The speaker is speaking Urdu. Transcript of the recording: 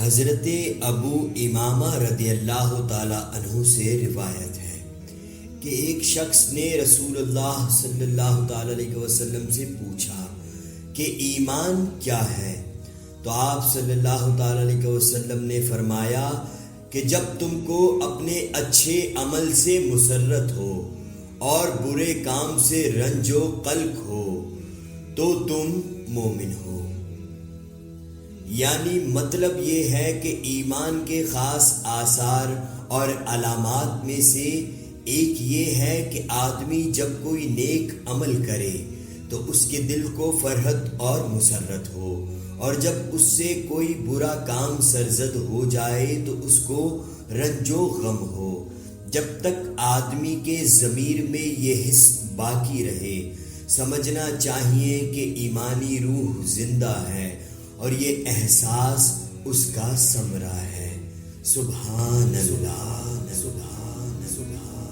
حضرت ابو امامہ رضی اللہ تعالی عنہ سے روایت ہے کہ ایک شخص نے رسول اللہ صلی اللہ تعالی علیہ وسلم سے پوچھا کہ ایمان کیا ہے؟ تو آپ صلی اللہ تعالی علیہ وسلم نے فرمایا کہ جب تم کو اپنے اچھے عمل سے مسرت ہو اور برے کام سے رنج و قلق ہو تو تم مومن ہو۔ یعنی مطلب یہ ہے کہ ایمان کے خاص آثار اور علامات میں سے ایک یہ ہے کہ آدمی جب کوئی نیک عمل کرے تو اس کے دل کو فرحت اور مسرت ہو، اور جب اس سے کوئی برا کام سرزد ہو جائے تو اس کو رنج و غم ہو۔ جب تک آدمی کے ضمیر میں یہ حس باقی رہے، سمجھنا چاہیے کہ ایمانی روح زندہ ہے اور یہ احساس اس کا ثمرہ ہے۔ سبحان اللہ، سبحان اللہ۔